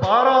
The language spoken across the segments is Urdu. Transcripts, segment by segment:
12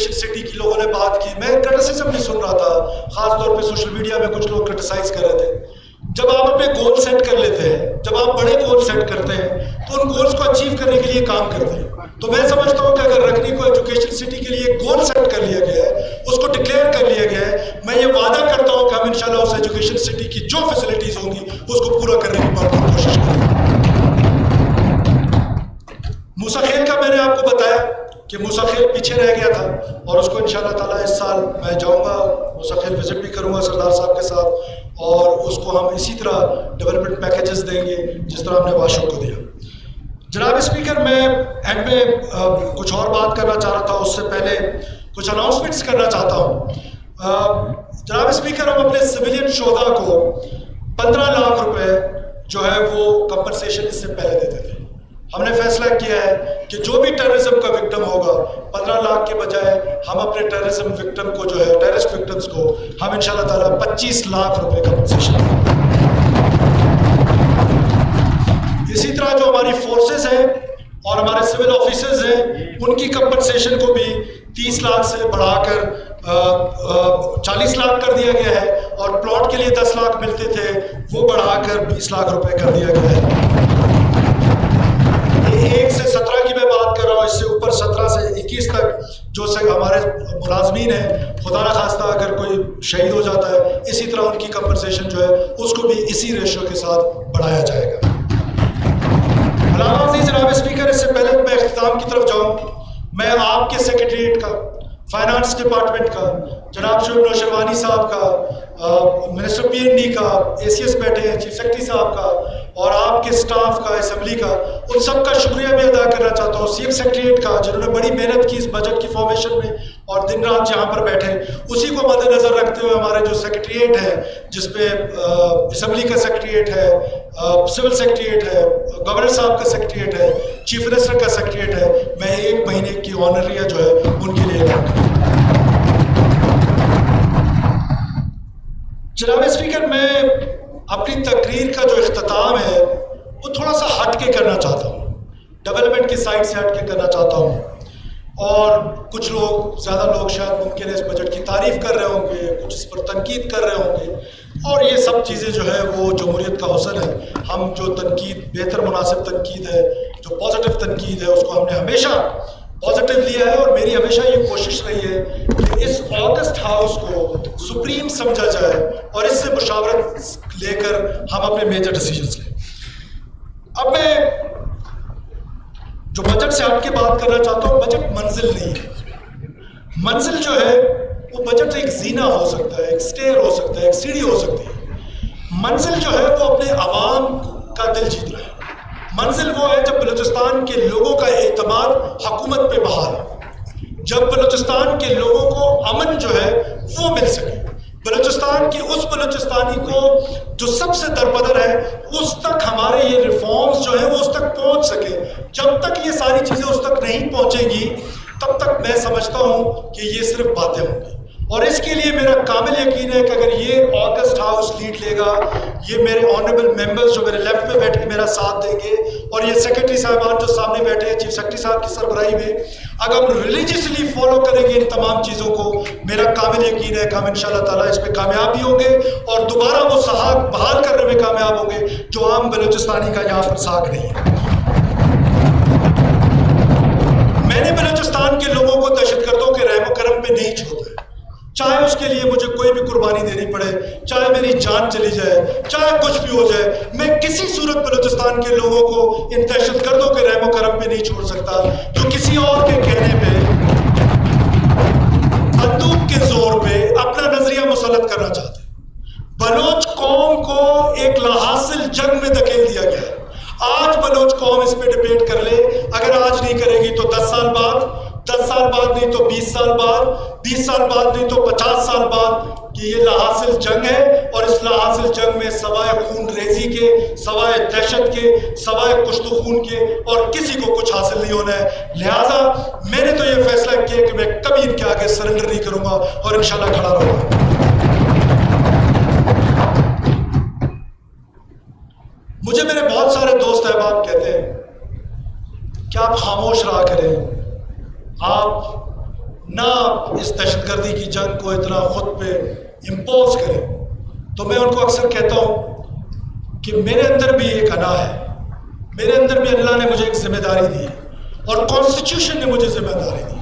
ایجوکیشن سٹی کی لوگوں نے بات کی، میں کرٹیسزم بھی سن رہا تھا، خاص طور پہ سوشل میڈیا میں کچھ لوگ کرٹیسائز کر رہے تھے. جب آپ اپنے گول سیٹ کر لیتے ہیں، جب آپ بڑے گول سیٹ کرتے ہیں تو ان گولز کو اچیو کرنے کے لیے کام کرتے ہیں. تو میں سمجھتا ہوں کہ اگر رکنی کو ایجوکیشن سٹی کے لیے ایک گول سیٹ کر لیا گیا ہے، اس کو ڈکلیئر کر لیا گیا ہے، میں یہ وعدہ کرتا ہوں کہ ہم انشاءاللہ اس ایجوکیشن سٹی کی جو فیسلٹیز ہوں گی اس کو پورا کرنے کی بھرپور کوشش کریں گے. موسیٰ خیل کا میں نے آپ کو بتایا کہ موسیٰ خیل پیچھے رہ گیا تھا، اور اس کو انشاءاللہ تعالیٰ اس سال میں جاؤں گا، موسیٰ خیل وزٹ بھی کروں گا سردار صاحب کے ساتھ، اور اس کو ہم اسی طرح ڈیولپمنٹ پیکیجز دیں گے جس طرح ہم نے واشو کو دیا. جناب اسپیکر، میں اینڈ میں کچھ اور بات کرنا چاہ رہا تھا، اس سے پہلے کچھ اناؤنسمنٹس کرنا چاہتا ہوں. جناب اسپیکر، ہم اپنے سویلین شہداء کو 15 لاکھ روپے جو ہے وہ کمپنسیشن اس سے پہلے دیتے تھے. ہم نے فیصلہ کیا ہے کہ جو بھی ٹیررزم کا وکٹم ہوگا 15 لاکھ کے بجائے ہم اپنے ٹیررزم وکٹم کو جو ہے ٹیررسٹ وکٹمز کو ہم انشاءاللہ تعالیٰ 25 لاکھ روپے کمپنسیشن دیں گے. اسی طرح جو ہماری فورسز ہیں اور ہمارے سول آفیسرز ہیں ان کی کمپنسیشن کو بھی 30 لاکھ سے بڑھا کر 40 لاکھ کر دیا گیا ہے، اور پلاٹ کے لیے 10 لاکھ ملتے تھے وہ بڑھا کر 20 لاکھ روپے کر دیا گیا ہے. 1 سے 17 کی میں بات کر رہا ہوں، اس سے اوپر 17 سے 21 تک جو ہمارے ملازمین ہیں، خدا نخواستہ اگر کوئی شہید ہو جاتا ہے اسی طرح ان کی کمپنسیشن جو ہے اس کو بھی اسی ریشو کے ساتھ بڑھایا جائے گا. علامہ عزیز جناب اسپیکر، اس سے پہلے میں اختتام کی طرف جاؤں، میں آپ کے سیکریٹریٹ کا، فائنانس ڈپارٹمنٹ کا، جناب شعیب نوشروانی صاحب کا، منسٹر پی این ڈی کا، اے سی ایس بیٹھے ہیں، چیف سیکرٹری صاحب کا، اور آپ کے سٹاف کا، اسمبلی کا، ان سب کا شکریہ بھی ادا کرنا چاہتا ہوں. سی ایف سیکریٹریٹ کا جنہوں نے بڑی محنت کی اس بجٹ کی فارمیشن میں اور دن رات جہاں پر بیٹھے، اسی کو مد نظر رکھتے ہوئے ہمارے جو سیکریٹریٹ ہے جس پہ اسمبلی کا سیکریٹریٹ ہے، سول سیکریٹریٹ ہے، گورنر صاحب کا سیکریٹریٹ ہے، چیف منسٹر کا سیکریٹریٹ ہے، میں 1 مہینے کی آنریہ جو ہے ان کے لیے ادا کروں. جناب اسپیکر، میں اپنی تقریر کا جو اختتام ہے وہ تھوڑا سا ہٹ کے کرنا چاہتا ہوں، ڈیولپمنٹ کی سائڈ سے ہٹ کے کرنا چاہتا ہوں. اور کچھ لوگ، زیادہ لوگ شاید ممکن ہے اس بجٹ کی تعریف کر رہے ہوں گے، کچھ اس پر تنقید کر رہے ہوں گے، اور یہ سب چیزیں جو ہے وہ جمہوریت کا حسن ہے. ہم جو تنقید، بہتر مناسب تنقید ہے، جو پازیٹیو تنقید ہے، اس کو ہم نے ہمیشہ پازیٹیو لیا ہے، اور میری ہمیشہ یہ کوشش رہی ہے کہ اس آگسٹ ہاؤس کو سپریم سمجھا جائے اور اس سے مشاورت لے کر ہم اپنے میجر ڈیسیجنز لیں. اب میں جو بجٹ سے ہٹ کے بات کرنا چاہتا ہوں، بجٹ منزل نہیں ہے. منزل جو ہے وہ بجٹ ایک زینہ ہو سکتا ہے، ایک سٹیئر ہو سکتا ہے، ایک سیڑھی ہو سکتی ہے. منزل جو ہے وہ اپنے عوام کا دل جیتنا ہے. منزل وہ ہے جب بلوچستان کے لوگوں کا اعتماد حکومت پہ بحال ہو، جب بلوچستان کے لوگوں کو امن جو ہے وہ مل سکے، بلوچستان کی اس بلوچستانی کو جو سب سے درپدر ہے اس تک ہمارے یہ ریفارمز جو ہیں وہ اس تک پہنچ سکے. جب تک یہ ساری چیزیں اس تک نہیں پہنچیں گی تب تک میں سمجھتا ہوں کہ یہ صرف باتیں ہوں گی. اور اس کے لیے میرا کامل یقین ہے کہ اگر یہ آگسٹ ہاؤس لیڈ لے گا، یہ میرے آنریبل ممبرز جو میرے لیفٹ پہ بیٹھ کے میرا ساتھ دیں گے، اور یہ سیکرٹری صاحبان جو سامنے بیٹھے ہیں چیف سیکرٹری صاحب کی سربراہی میں، اگر ہم ریلیجیسلی فالو کریں گے ان تمام چیزوں کو، میرا کامل یقین ہے کہ ہم انشاءاللہ تعالیٰ اس پہ کامیاب بھی ہوں گے اور دوبارہ وہ سہاگ بحال کرنے میں کامیاب ہوں گے جو عام بلوچستانی کا یہاں پر ساکھ نہیں ہے. میں نے بلوچستان کے لوگوں کو دہشت گردوں کے رحم و کرم پہ نہیں چھوڑا ہے، چاہے اس کے لیے مجھے کوئی بھی قربانی دینی پڑے، چاہے میری جان چلی جائے، چاہے کچھ بھی ہو جائے، میں کسی صورت بلوچستان کے لوگوں کو ان دہشت گردوں کے رحم و کرم پہ نہیں چھوڑ سکتا جو کسی اور کے کہنے پہ، بندوق کے زور پہ اپنا نظریہ مسلط کرنا چاہتے ہیں. بلوچ قوم کو ایک لاحاصل جنگ میں دھکیل دیا گیا ہے. آج بلوچ قوم اس پہ ڈبیٹ کر لے، اگر آج نہیں کرے گی تو 10 سال بعد، 10 سال بعد نہیں تو 20 سال بعد، 20 سال بعد نہیں تو 50 سال بعد، کہ یہ لاحاصل جنگ ہے. اور اس لاحاصل جنگ میں سوائے خون ریزی کے، سوائے دہشت کے، سوائے کشت و خون کے اور کسی کو کچھ حاصل نہیں ہونا ہے. لہٰذا میں نے تو یہ فیصلہ کیا کہ میں کبھی ان کے آگے سرنڈر نہیں کروں گا اور انشاءاللہ کھڑا رہوں گا. مجھے میرے بہت سارے دوست احباب کہتے ہیں کہ آپ خاموش رہا کریں، آپ نہ اس دہشت گردی کی جنگ کو اتنا خود پہ امپوز کریں. تو میں ان کو اکثر کہتا ہوں کہ میرے اندر بھی ایک انا ہے, میرے اندر بھی اللہ نے مجھے ایک ذمہ داری دی ہے اور کانسٹیٹیوشن نے مجھے ذمہ داری دی.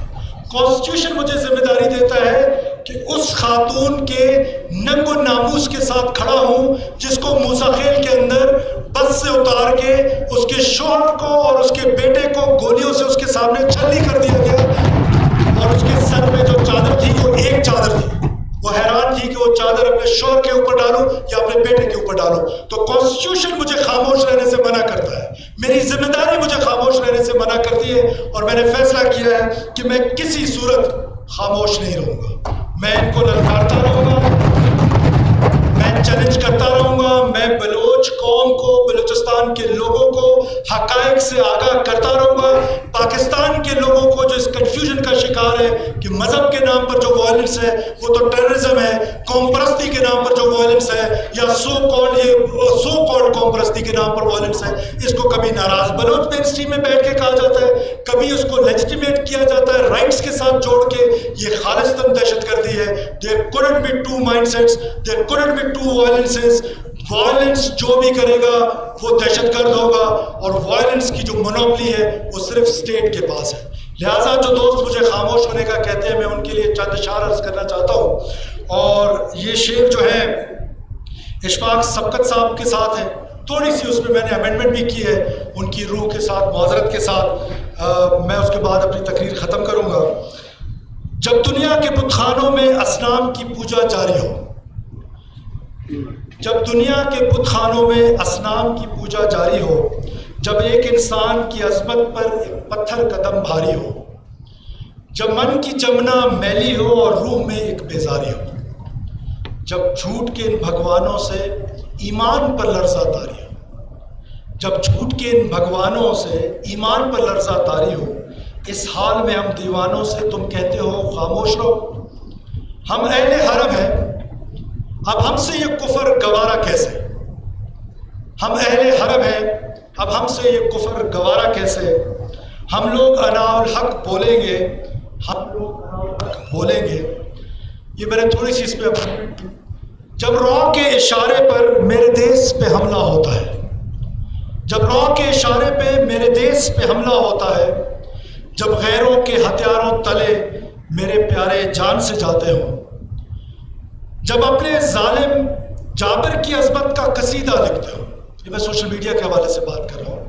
کانسٹیٹیوشن مجھے ذمہ داری دیتا ہے کہ اس خاتون کے ننگ و ناموس کے ساتھ کھڑا ہوں جس کو موسیٰ خیل کے اندر بس سے اتار کے اس کے شوہر کو اور اس کے بیٹے کو گولیوں سے اس کے سامنے چھلنی کر دیا گیا اور اس کے سر پہ جو چادر تھی وہ ایک چادر تھی. وہ حیران تھی کہ وہ چادر اپنے شوہر کے اوپر ڈالوں یا اپنے بیٹے کے اوپر ڈالوں. تو کانسٹیٹیوشن مجھے خاموش رہنے سے منع کرتا ہے, میری ذمہ داری مجھے خاموش رہنے سے منع کرتی ہے, اور میں نے فیصلہ کیا ہے کہ میں کسی صورت خاموش نہیں رہوں گا. میں ان کو للکارتا رہوں گا, میں چیلنج کرتا رہوں گا, میں بلوچ قوم کو, بلوچستان کے لوگوں کو حقائق سے آگاہ کرتا رہوں گا. پاکستان کے لوگوں کو جو اس کنفیوژن کا شکار ہے کہ مذہب کے نام پر جو وائلنس ہے وہ تو ٹیررزم ہے, قوم پرستی کے نام پر جو وائلنس ہے یا سو کالڈ قوم پرستی کے نام پر وائلنس ہے, اس کو کبھی ناراض بلوچ مین اسٹریم میں بیٹھ کے کہا جاتا ہے, کبھی اس کو لیجیٹیمیٹ کیا جاتا ہے رائٹس کے ساتھ جوڑ کے. یہ خالصتاً دہشت گردی ہے. There couldn't be two mindsets, there couldn't be two violences. Violence جو بھی کرے گا وہ دہشت گرد ہوگا, اور وائلنس کی جو مونوپلی ہے وہ صرف اسٹیٹ کے پاس ہے. لہٰذا جو دوست مجھے خاموش ہونے کا کہتے ہیں, میں ان کے لیے چند اشعار عرض کرنا چاہتا ہوں. اور یہ شعر جو ہے اشفاق سبقت صاحب کے ساتھ ہے, تھوڑی سی اس میں میں نے امینڈمنٹ بھی کی ہے ان کی روح کے ساتھ, معذرت کے ساتھ. میں اس کے بعد اپنی تقریر ختم کروں گا. جب دنیا کے بت خانوں میں اصنام کی پوجا جاری ہو, جب دنیا کے بت خانوں میں اصنام کی پوجا جاری ہو, جب ایک انسان کی عظمت پر ایک پتھر قدم بھاری ہو, جب من کی چمنا میلی ہو اور روح میں ایک بیزاری ہو, جب جھوٹ کے ان بھگوانوں سے ایمان پر لرزہ طاری ہو, جب جھوٹ کے ان بھگوانوں سے ایمان پر لرزہ طاری ہو, اس حال میں ہم دیوانوں سے تم کہتے ہو خاموش رہو. ہم اہل حرم ہیں, اب ہم سے یہ کفر گوارا کیسے, ہم اہل حرم ہیں, اب ہم سے یہ کفر گوارا کیسے. ہم لوگ اناء الحق بولیں گے, ہم لوگ اناء الحق بولیں گے. یہ میں نے تھوڑی سی اس پہ جب رو کے اشارے پر میرے دیس پہ حملہ ہوتا ہے, جب رو کے اشارے پہ میرے دیس پہ حملہ ہوتا ہے, جب غیروں کے ہتھیاروں تلے میرے پیارے جان سے جاتے ہوں, جب اپنے ظالم جابر کی عظمت کا قصیدہ لکھتے ہو. یہ میں سوشل میڈیا کے حوالے سے بات کر رہا ہوں.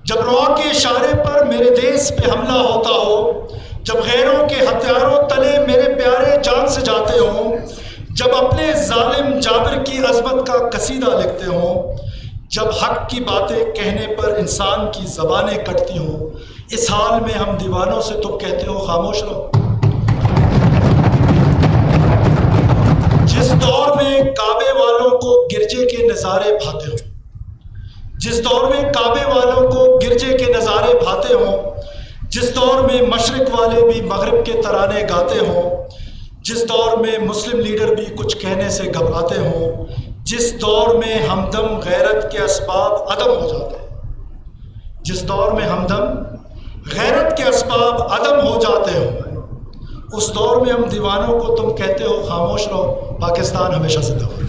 جب رو کے اشارے پر میرے دیس پہ حملہ ہوتا ہو, جب غیروں کے ہتھیاروں تلے میرے پیارے جان سے جاتے ہوں, جب اپنے ظالم جابر کی عظمت کا قصیدہ لکھتے ہوں, جب حق کی باتیں کہنے پر انسان کی زبانیں کٹتی ہوں, اس حال میں ہم دیوانوں سے تم کہتے ہو خاموش رہو. جس دور میں کعبے والوں کو گرجے کے نظارے بھاتے ہوں, جس دور میں کعبے والوں کو گرجے کے نظارے بھاتے ہوں, جس دور میں مشرق والے بھی مغرب کے ترانے گاتے ہوں, جس دور میں مسلم لیڈر بھی کچھ کہنے سے گھبراتے ہوں, جس دور میں ہمدم غیرت کے اسباب عدم ہو جاتے ہیں, جس دور میں ہمدم غیرت کے اسباب عدم ہو جاتے ہوں, اس دور میں ہم دیوانوں کو تم کہتے ہو خاموش رہو. پاکستان ہمیشہ زندہ باد.